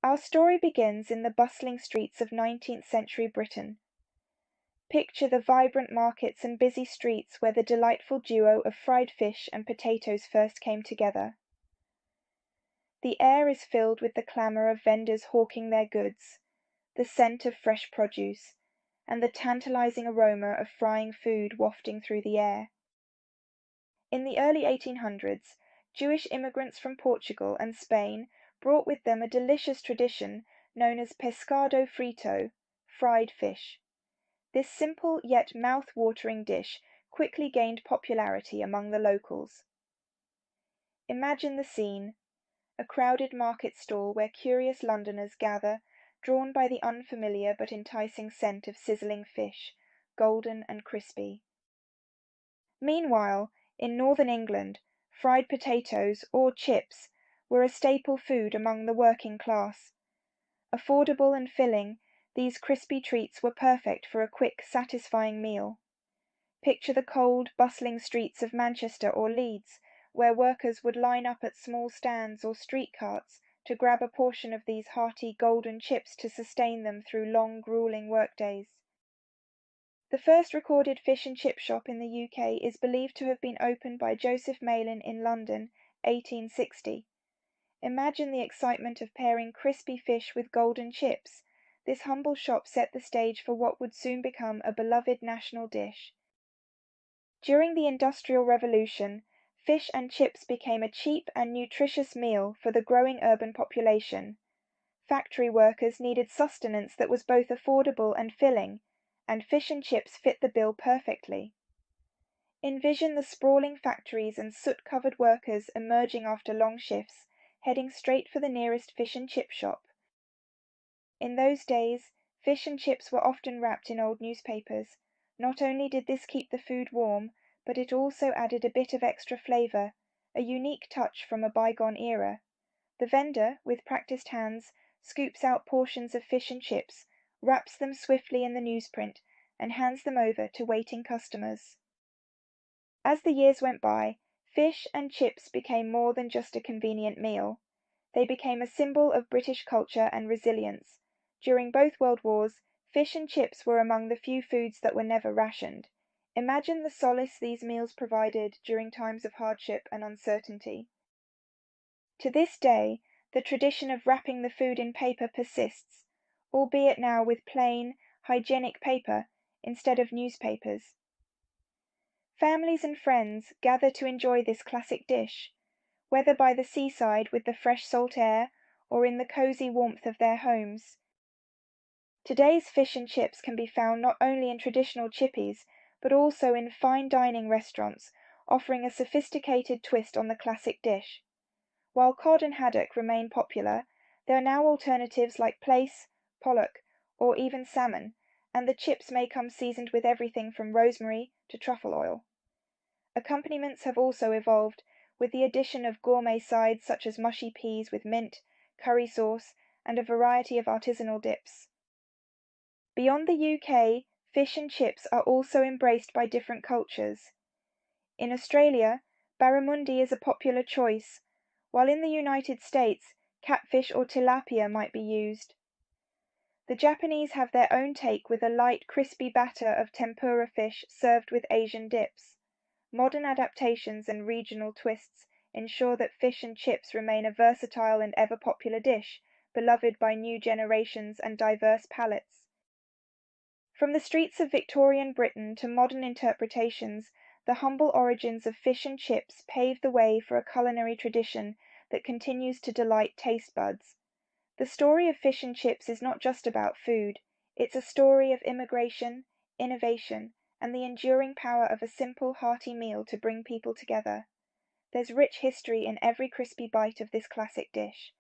Our story begins in the bustling streets of 19th century Britain. Picture the vibrant markets and busy streets where the delightful duo of fried fish and potatoes first came together. The air is filled with the clamour of vendors hawking their goods, the scent of fresh produce, and the tantalising aroma of frying food wafting through the air. In the early 1800's, Jewish immigrants from Portugal and Spain brought with them a delicious tradition known as pescado frito, fried fish. This simple yet mouth-watering dish quickly gained popularity among the locals. Imagine the scene: a crowded market stall where curious Londoners gather, drawn by the unfamiliar but enticing scent of sizzling fish, golden and crispy. Meanwhile, in northern England, fried potatoes, or chips, were a staple food among the working class. Affordable and filling, these crispy treats were perfect for a quick, satisfying meal. Picture the cold, bustling streets of Manchester or Leeds, where workers would line up at small stands or street carts to grab a portion of these hearty golden chips to sustain them through long, grueling workdays. The first recorded fish and chip shop in the UK is believed to have been opened by Joseph Malin in London, 1860. Imagine the excitement of pairing crispy fish with golden chips. This humble shop set the stage for what would soon become a beloved national dish. During the Industrial Revolution, fish and chips became a cheap and nutritious meal for the growing urban population. Factory workers needed sustenance that was both affordable and filling, and fish and chips fit the bill perfectly. Envision the sprawling factories and soot-covered workers emerging after long shifts, heading straight for the nearest fish and chip shop. In those days, fish and chips were often wrapped in old newspapers. Not only did this keep the food warm, but it also added a bit of extra flavour, a unique touch from a bygone era. The vendor, with practised hands, scoops out portions of fish and chips, wraps them swiftly in the newsprint, and hands them over to waiting customers. As the years went by, fish and chips became more than just a convenient meal. They became a symbol of British culture and resilience. During both World Wars, fish and chips were among the few foods that were never rationed. Imagine the solace these meals provided during times of hardship and uncertainty. To this day, the tradition of wrapping the food in paper persists, albeit now with plain, hygienic paper instead of newspapers. Families and friends gather to enjoy this classic dish, whether by the seaside with the fresh salt air or in the cosy warmth of their homes. Today's fish and chips can be found not only in traditional chippies, but also in fine dining restaurants, offering a sophisticated twist on the classic dish. While cod and haddock remain popular, there are now alternatives like plaice, pollock, or even salmon, and the chips may come seasoned with everything from rosemary to truffle oil. Accompaniments have also evolved, with the addition of gourmet sides such as mushy peas with mint, curry sauce, and a variety of artisanal dips. Beyond the UK, fish and chips are also embraced by different cultures. In Australia, barramundi is a popular choice, while in the United States, catfish or tilapia might be used. The Japanese have their own take with a light, crispy batter of tempura fish served with Asian dips. Modern adaptations and regional twists ensure that fish and chips remain a versatile and ever popular dish, beloved by new generations and diverse palates. From the streets of Victorian Britain to modern interpretations, the humble origins of fish and chips paved the way for a culinary tradition that continues to delight taste buds. The story of fish and chips is not just about food, it's a story of immigration, innovation, and the enduring power of a simple, hearty meal to bring people together. There's rich history in every crispy bite of this classic dish,